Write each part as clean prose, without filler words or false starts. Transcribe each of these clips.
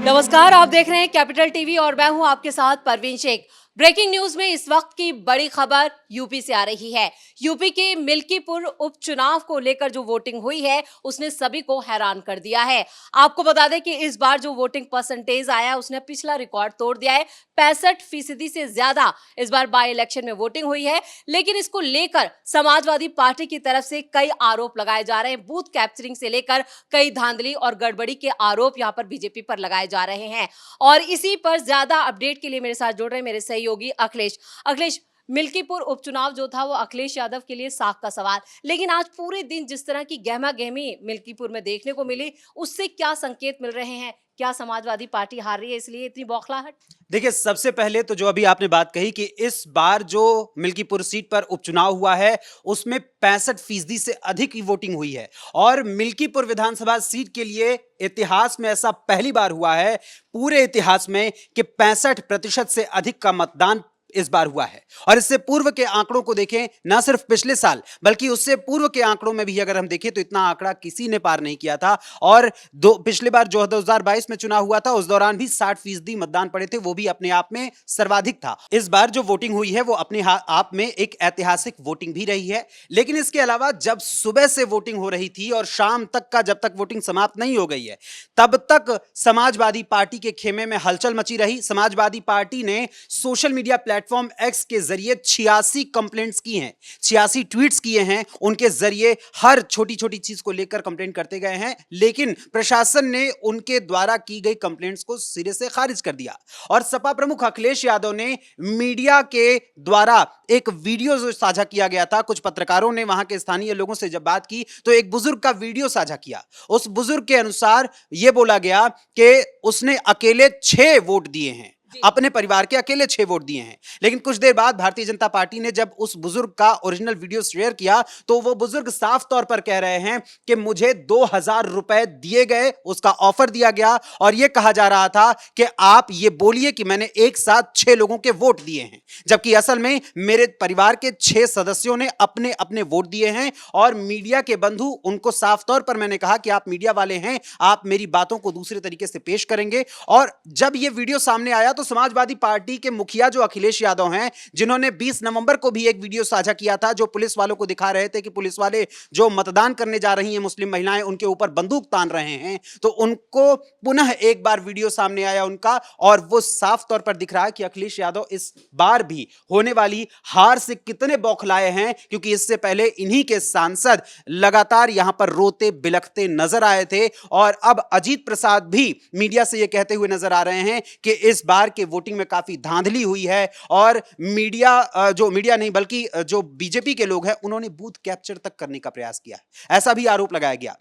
नमस्कार, आप देख रहे हैं कैपिटल टीवी और मैं हूं आपके साथ परवीन शेख। ब्रेकिंग न्यूज में इस वक्त की बड़ी खबर यूपी से आ रही है। यूपी के मिल्कीपुर उपचुनाव को लेकर जो वोटिंग हुई है उसने सभी को हैरान कर दिया है। आपको बता दें कि इस बार जो वोटिंग परसेंटेज आया है उसने पिछला रिकॉर्ड तोड़ दिया है। 65% से ज्यादा इस बार बाय इलेक्शन में वोटिंग हुई है। लेकिन इसको लेकर समाजवादी पार्टी की तरफ से कई आरोप लगाए जा रहे हैं। बूथ कैप्चरिंग से लेकर कई धांधली और गड़बड़ी के आरोप यहां पर बीजेपी पर लगाए जा रहे हैं। और इसी पर ज्यादा अपडेट के लिए मेरे साथ जुड़ रहे हैं मेरे सहयोगी अखिलेश। अखिलेश, मिल्कीपुर उपचुनाव जो था वो अखिलेश यादव के लिए साख का सवाल, लेकिन आज पूरे दिन जिस तरह की गहमा गहमी मिल्कीपुर में देखने को मिली उससे क्या संकेत मिल रहे हैं? क्या समाजवादी पार्टी हार रही है इसलिए इतनी बौखलाहट? देखिए, सबसे पहले तो जो अभी आपने बात कही कि इस बार जो मिल्कीपुर सीट पर उपचुनाव हुआ है उसमें 65% से अधिक की वोटिंग हुई है और मिल्कीपुर विधानसभा सीट के लिए इतिहास में ऐसा पहली बार हुआ है पूरे इतिहास में कि 65% से अधिक का मतदान इस बार हुआ है। और इससे पूर्व के आंकड़ों को देखें, ना सिर्फ पिछले साल बल्कि उससे पूर्व के आंकड़ों में भी अगर हम देखें तो इतना आंकड़ा किसी ने पार नहीं किया था। और पिछली बार जो 2022 में चुनाव हुआ था उस दौरान भी 60% मतदान पड़े थे, वो भी अपने आप में सर्वाधिक था। इस बार जो वोटिंग हुई है वो अपने आप में एक ऐतिहासिक वोटिंग भी रही है। लेकिन इसके अलावा जब सुबह से वोटिंग हो रही थी और शाम तक का जब तक वोटिंग समाप्त नहीं हो गई है तब तक समाजवादी पार्टी के खेमे में हलचल मची रही। समाजवादी पार्टी ने सोशल मीडिया प्लेटफॉर्म एक्स के जरिए 86 कंप्लेंट्स की हैं, 86 ट्वीट्स किए हैं। उनके जरिए हर छोटी छोटी चीज को लेकर कंप्लेंट करते गए हैं, लेकिन प्रशासन ने उनके द्वारा की गई कंप्लेंट्स को सिरे से खारिज कर दिया। और सपा प्रमुख अखिलेश यादव ने मीडिया के द्वारा एक वीडियो जो साझा किया गया था, कुछ पत्रकारों ने वहां के स्थानीय लोगों से जब बात की तो एक बुजुर्ग का वीडियो साझा किया। उस बुजुर्ग के अनुसार यह बोला गया कि उसने अकेले 6 वोट दिए हैं, अपने परिवार के अकेले 6 वोट दिए हैं। लेकिन कुछ देर बाद भारतीय जनता पार्टी ने जब उस बुजुर्ग का ओरिजिनल वीडियो शेयर किया तो वो बुजुर्ग साफ तौर पर कह रहे हैं कि मुझे 2000 रुपए दिए गए, उसका ऑफर दिया गया और यह कहा जा रहा था कि आप ये बोलिए कि मैंने एक साथ 6 लोगों के वोट दिए हैं, जबकि असल में मेरे परिवार के 6 सदस्यों ने अपने अपने वोट दिए हैं। और मीडिया के बंधु, उनको साफ तौर पर मैंने कहा कि आप मीडिया वाले हैं, आप मेरी बातों को दूसरे तरीके से पेश करेंगे। और जब यह वीडियो सामने आया तो समाजवादी पार्टी के मुखिया जो अखिलेश यादव हैं, जिन्होंने 20 नवंबर को भी एक वीडियो साझा किया था जो पुलिस वालों को दिखा रहे थे कि पुलिस वाले जो मतदान करने जा रही हैं मुस्लिम महिलाएं उनके ऊपर बंदूक तान रहे हैं, तो उनको पुनः एक बार वीडियो सामने आया उनका और वो साफ तौर पर दिख रहा है कि अखिलेश यादव इस बार भी होने वाली हार से कितने बौखलाए हैं, क्योंकि इससे पहले इन्हीं के सांसद लगातार यहां पर रोते बिलखते नजर आए थे। और अब अजीत प्रसाद भी मीडिया से यह कहते हुए नजर आ रहे हैं कि इस बार के वोटिंग में काफी धांधली हुई है और मीडिया नहीं बल्कि जो बीजेपी के लोग हैं उन्होंने बूथ कैप्चर तक करने का प्रयास किया है, ऐसा भी आरोप लगाया गया।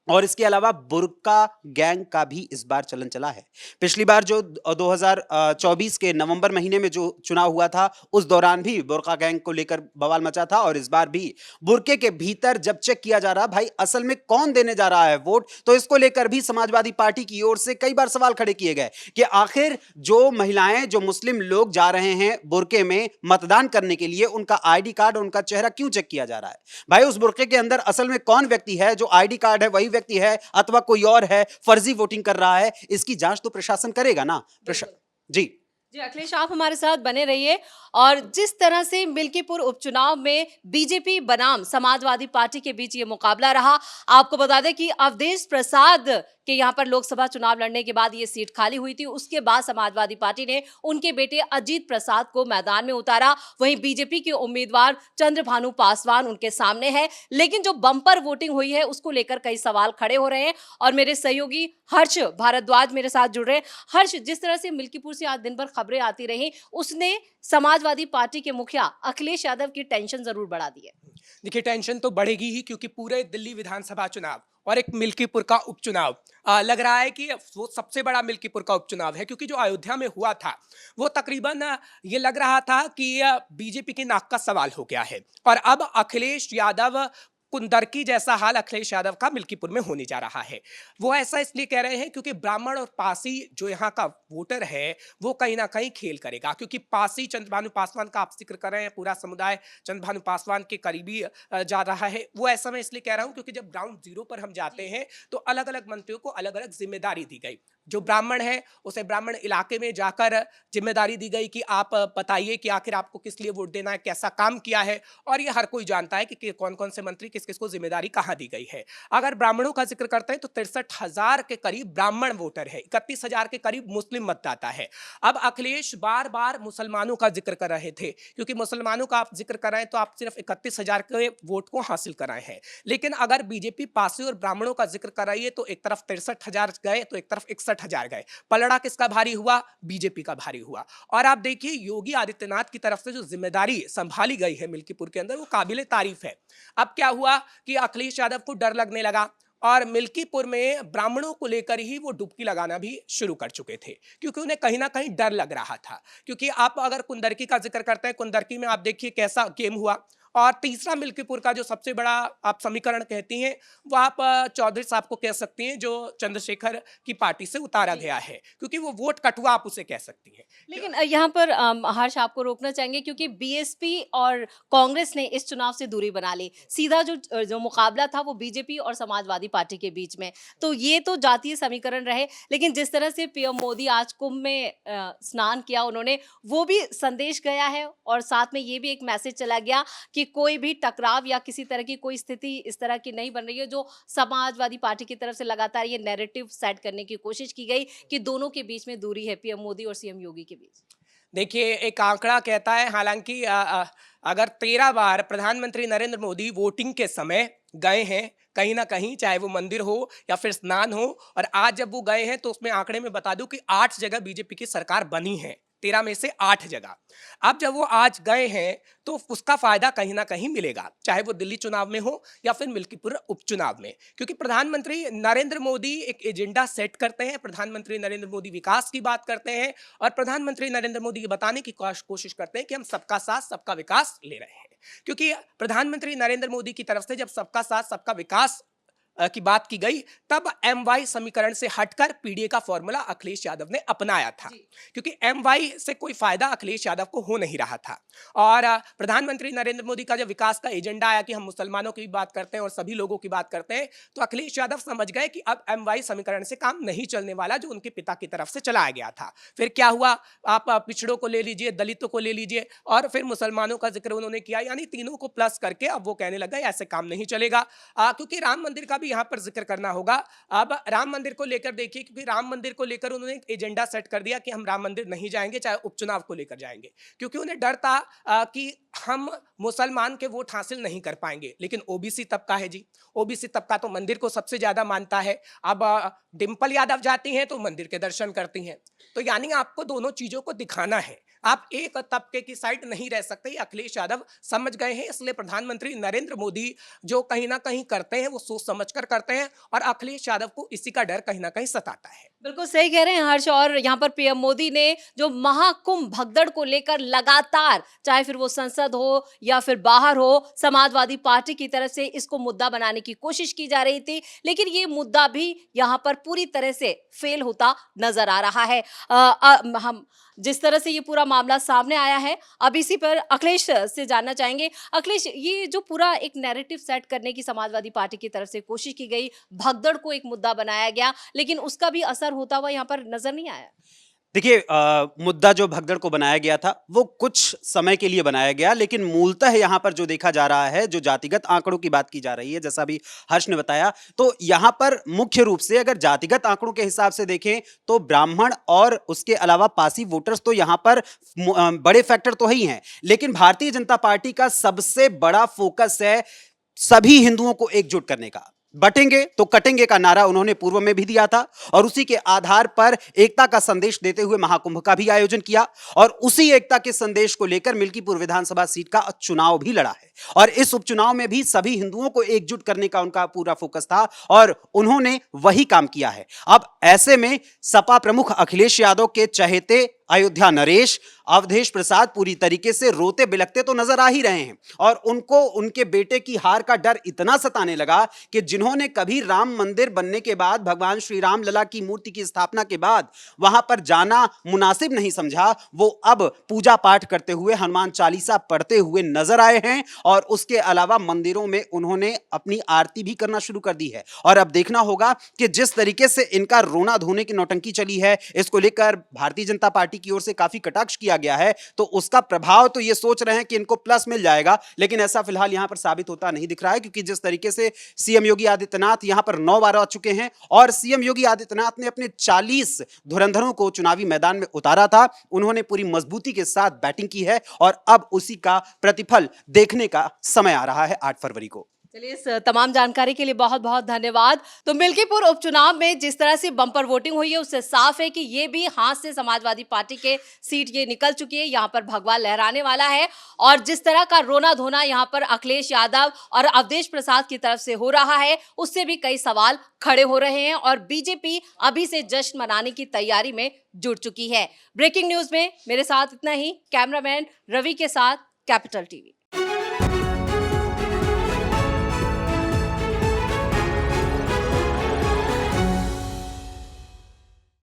और इसके अलावा बुर्का गैंग का भी इस बार चलन चला है। पिछली बार जो 2024 के नवंबर महीने में जो चुनाव हुआ था उस दौरान भी बुर्का गैंग को लेकर बवाल मचा था और इस बार भी बुर्के के भीतर जब चेक किया जा रहा भाई असल में कौन देने जा रहा है वोट, तो इसको लेकर भी समाजवादी पार्टी की ओर से कई बार सवाल खड़े किए गए कि आखिर जो महिलाएं, जो मुस्लिम लोग जा रहे हैं बुर्के में मतदान करने के लिए, उनका आईडी कार्ड, उनका चेहरा क्यों चेक किया जा रहा है? भाई उस बुर्के के अंदर असल में कौन व्यक्ति है? जो आईडी कार्ड है वही व्यक्ति है अथवा कोई और है, फर्जी वोटिंग कर रहा है? इसकी जांच तो प्रशासन करेगा ना। जी जी अखिलेश, आप हमारे साथ बने रहिए। और जिस तरह से मिल्कीपुर उपचुनाव में बीजेपी बनाम समाजवादी पार्टी के बीच ये मुकाबला रहा, आपको बता दें कि अवधेश प्रसाद के यहाँ पर लोकसभा चुनाव लड़ने के बाद ये सीट खाली हुई थी। उसके बाद समाजवादी पार्टी ने उनके बेटे अजीत प्रसाद को मैदान में उतारा। वहीं बीजेपी के उम्मीदवार चंद्रभानु पासवान उनके सामने है, लेकिन जो बंपर वोटिंग हुई है उसको लेकर कई सवाल खड़े हो रहे हैं। और मेरे सहयोगी हर्ष भारद्वाज मेरे साथ जुड़ रहे हैं। हर्ष, जिस तरह से मिल्कीपुर से आज दिन भर खबरें आती रही उसने समाजवादी पार्टी के मुखिया अखिलेश यादव की टेंशन जरूर बढ़ा दी है। देखिए, टेंशन तो बढ़ेगी ही क्योंकि पूरे दिल्ली विधानसभा चुनाव और एक मिल्कीपुर का उपचुनाव लग रहा है कि वो सबसे बड़ा मिल्कीपुर का उपचुनाव है, क्योंकि जो अयोध्या में हुआ था वो तकरीबन ये लग रहा था कि बीजेपी की नाक का सवाल हो गया है। और अब अखिलेश यादव कुंदरकी जैसा हाल अखिलेश यादव का मिल्कीपुर में होने जा रहा है। वो ऐसा इसलिए कह रहे हैं क्योंकि ब्राह्मण और पासी जो यहाँ का वोटर है वो कहीं ना कहीं खेल करेगा, क्योंकि पासी चंद्रभानु पासवान का आप जिक्र कर रहे हैं, पूरा समुदाय चंद्रभानु पासवान के करीबी जा रहा है। वो ऐसा मैं इसलिए कह रहा हूं क्योंकि जब ग्राउंड जीरो पर हम जाते हैं तो अलग अलग मंत्रियों को अलग अलग जिम्मेदारी दी गई। जो ब्राह्मण है उसे ब्राह्मण इलाके में जाकर जिम्मेदारी दी गई कि आप बताइए कि आखिर आपको किस लिए वोट देना है, कैसा काम किया है, और ये हर कोई जानता है कि कौन कौन से मंत्री किस किस को जिम्मेदारी कहाँ दी गई है। अगर ब्राह्मणों का जिक्र करते हैं तो 63,000 के करीब ब्राह्मण वोटर है, 31,000 के करीब मुस्लिम मतदाता है। अब अखिलेश बार बार मुसलमानों का जिक्र कर रहे थे, क्योंकि मुसलमानों का आप जिक्र कर रहे हैं तो आप सिर्फ 31,000 के वोट को हासिल कर रहे हैं। लेकिन अगर बीजेपी पासी और ब्राह्मणों का जिक्र कर रही है तो एक तरफ 63,000 गए तो एक तरफ 61,000 गए। पलड़ा किसका भारी हुआ? बीजेपी का भारी हुआ। और आप देखिए योगी आदित्यनाथ की तरफ से जो जिम्मेदारी संभाली गई है मिल्कीपुर के अंदर वो काबिले तारीफ है। अब क्या हुआ कि अखिलेश यादव को डर लगने लगा और मिल्कीपुर में ब्राह्मणों को लेकर ही वो डुबकी लगाना भी शुरू कर चुके थे, क्योंकि उन्हें कहीं ना कहीं डर लग रहा था। क्योंकि आप अगर कुंदरकी का जिक्र करते हैं, कुंदरकी में आप देखिए कैसा गेम हुआ। और तीसरा मिल्कीपुर का जो सबसे बड़ा आप समीकरण कहती हैं वो आप चौधरी साहब को कह सकती हैं, जो चंद्रशेखर की पार्टी से उतारा गया है, क्योंकि वो वोट कटुआ आप उसे कह सकती हैं। लेकिन यहाँ पर हर्ष आपको रोकना चाहेंगे क्योंकि बीएसपी और कांग्रेस ने इस चुनाव से दूरी बना ली। सीधा जो मुकाबला था वो बीजेपी और समाजवादी पार्टी के बीच में, तो ये तो जातीय समीकरण रहे। लेकिन जिस तरह से पीएम मोदी आज कुंभ में स्नान किया उन्होंने, वो भी संदेश गया है और साथ में ये भी एक मैसेज चला गया कि कोई भी टकराव या किसी तरह की कोई स्थिति इस तरह की नहीं बन रही है, जो समाजवादी पार्टी की तरफ से लगातार ये नैरेटिव सेट करने की कोशिश की गई कि दोनों के बीच में दूरी है, पीएम मोदी और सीएम योगी के बीच। देखिए एक आंकड़ा कहता है, हालांकि अगर 13 बार प्रधानमंत्री नरेंद्र मोदी वोटिंग के समय गए हैं कहीं ना कहीं, चाहे वो मंदिर हो या फिर स्नान हो, और आज जब वो गए हैं तो उसमें आंकड़े में बता दूं कि 8 जगह बीजेपी की सरकार बनी है, 13 में से 8 जगह। अब जब वो आज गए हैं तो उसका फायदा कहीं ना कहीं मिलेगा, चाहे वो दिल्ली चुनाव में हो या फिर मिल्कीपुर उपचुनाव में, क्योंकि प्रधानमंत्री नरेंद्र मोदी एक एजेंडा सेट करते हैं। प्रधानमंत्री नरेंद्र मोदी विकास की बात करते हैं और प्रधानमंत्री नरेंद्र मोदी ये बताने की कोशिश करते हैं कि हम सबका साथ सबका विकास ले रहे हैं। क्योंकि प्रधानमंत्री नरेंद्र मोदी की तरफ से जब सबका साथ सबका विकास की बात की गई तब MY समीकरण से हटकर पीडीए का फॉर्मूला अखिलेश यादव ने अपनाया था, क्योंकि MY से कोई फायदा अखिलेश यादव को हो नहीं रहा था। और प्रधानमंत्री नरेंद्र मोदी का जब विकास का एजेंडा आया कि हम मुसलमानों की भी बात करते हैं और सभी लोगों की बात करते हैं, तो अखिलेश यादव समझ गए कि अब MY समीकरण से काम नहीं चलने वाला, जो उनके पिता की तरफ से चलाया गया था। फिर क्या हुआ, आप पिछड़ों को ले लीजिए, दलितों को ले लीजिए और फिर मुसलमानों का जिक्र उन्होंने किया, यानी तीनों को प्लस करके अब वो कहने लगा ऐसे काम नहीं चलेगा। क्योंकि राम मंदिर का भी यहाँ पर जिक्र करना होगा। अब राम मंदिर को लेकर देखिए, क्योंकि राम मंदिर को लेकर उन्होंने एक एजेंडा सेट कर दिया कि हम राम मंदिर नहीं जाएंगे, चाहे उपचुनाव को लेकर जाएंगे, क्योंकि उन्हें डर था कि हम मुसलमान के वोट हासिल नहीं कर पाएंगे। लेकिन ओबीसी तबका है जी, ओबीसी तबका तो मंदिर को सबसे ज्यादा मानता है। अब डिंपल यादव जाती हैं तो मंदिर के दर्शन करती हैं, तो यानी आपको दोनों चीजों को दिखाना है, आप एक तबके की साइड नहीं रह सकते। अखिलेश यादव समझ गए हैं, इसलिए प्रधानमंत्री नरेंद्र मोदी जो कहीं ना कहीं करते हैं वो सोच समझकर करते हैं, और अखिलेश यादव को इसी का डर कहीं ना कहीं सताता है। बिल्कुल सही कह रहे हैं हर्ष। और यहाँ पर पीएम मोदी ने जो महाकुंभ भगदड़ को लेकर लगातार, चाहे फिर वो संसद हो या फिर बाहर हो, समाजवादी पार्टी की तरफ से इसको मुद्दा बनाने की कोशिश की जा रही थी, लेकिन ये मुद्दा भी यहाँ पर पूरी तरह से फेल होता नजर आ रहा है। हम जिस तरह से ये पूरा मामला सामने आया है, अब इसी पर अखिलेश से जानना चाहेंगे। अखिलेश, ये जो पूरा एक नैरेटिव सेट करने की समाजवादी पार्टी की तरफ से कोशिश की गई, भगदड़ को एक मुद्दा बनाया गया, लेकिन उसका भी असर होता हुआ यहाँ पर नजर नहीं आया। देखिए, मुद्दा जो भगदड़ को बनाया गया था वो कुछ समय के लिए बनाया गया, लेकिन मूलतः यहाँ पर जो देखा जा रहा है, जो जातिगत आंकड़ों की बात की जा रही है, जैसा भी हर्ष ने बताया, तो यहाँ पर मुख्य रूप से अगर जातिगत आंकड़ों के हिसाब से देखें तो ब्राह्मण और उसके अलावा पासी वोटर्स तो यहाँ पर बड़े फैक्टर तो ही हैं, लेकिन भारतीय जनता पार्टी का सबसे बड़ा फोकस है सभी हिंदुओं को एकजुट करने का। बटेंगे तो कटेंगे का नारा उन्होंने पूर्व में भी दिया था और उसी के आधार पर एकता का संदेश देते हुए महाकुंभ का भी आयोजन किया, और उसी एकता के संदेश को लेकर मिल्कीपुर विधानसभा सीट का चुनाव भी लड़ा है, और इस उपचुनाव में भी सभी हिंदुओं को एकजुट करने का उनका पूरा फोकस था और उन्होंने वही काम किया है। अब ऐसे में सपा प्रमुख अखिलेश यादव के चहेते अयोध्या नरेश, अवधेश प्रसाद पूरी तरीके से रोते बिलखते तो नजर आ ही रहे हैं और उनको उनके बेटे की हार का डर इतना सताने लगा कि जिन्होंने कभी राम मंदिर बनने के बाद, भगवान श्री राम लला की मूर्ति की स्थापना के बाद वहां पर जाना मुनासिब नहीं समझा, वो अब पूजा पाठ करते हुए, हनुमान चालीसा पढ़ते हुए नजर आए हैं और उसके अलावा मंदिरों में उन्होंने अपनी आरती भी करना शुरू कर दी है। और अब देखना होगा कि जिस तरीके से इनका रोना धोने की नौटंकी चली है, इसको लेकर भारतीय जनता पार्टी की ओर से काफी कटाक्ष किया गया है, तो उसका प्रभाव तो ये सोच रहे हैं कि इनको प्लस मिल जाएगा, लेकिन ऐसा फिलहाल यहां पर साबित होता नहीं दिख रहा है, क्योंकि जिस तरीके से सीएम योगी आदित्यनाथ यहां पर 9 बार आ चुके हैं और सीएम योगी आदित्यनाथ ने अपने 40 धुरंधरों को चुनावी मैदान में उतारा था, उन्होंने पूरी मजबूती के साथ बैटिंग की है और अब उसी का प्रतिफल देखने का समय आ रहा है 8 फरवरी को। चलिए, इस तमाम जानकारी के लिए बहुत बहुत धन्यवाद। तो मिल्कीपुर उपचुनाव में जिस तरह से बम्पर वोटिंग हुई है, उससे साफ है कि ये भी हाथ से समाजवादी पार्टी के सीट ये निकल चुकी है, यहाँ पर भगवा लहराने वाला है। और जिस तरह का रोना धोना यहाँ पर अखिलेश यादव और अवधेश प्रसाद की तरफ से हो रहा है, उससे भी कई सवाल खड़े हो रहे हैं और बीजेपी अभी से जश्न मनाने की तैयारी में जुट चुकी है। ब्रेकिंग न्यूज में मेरे साथ इतना ही। कैमरामैन रवि के साथ कैपिटल टीवी।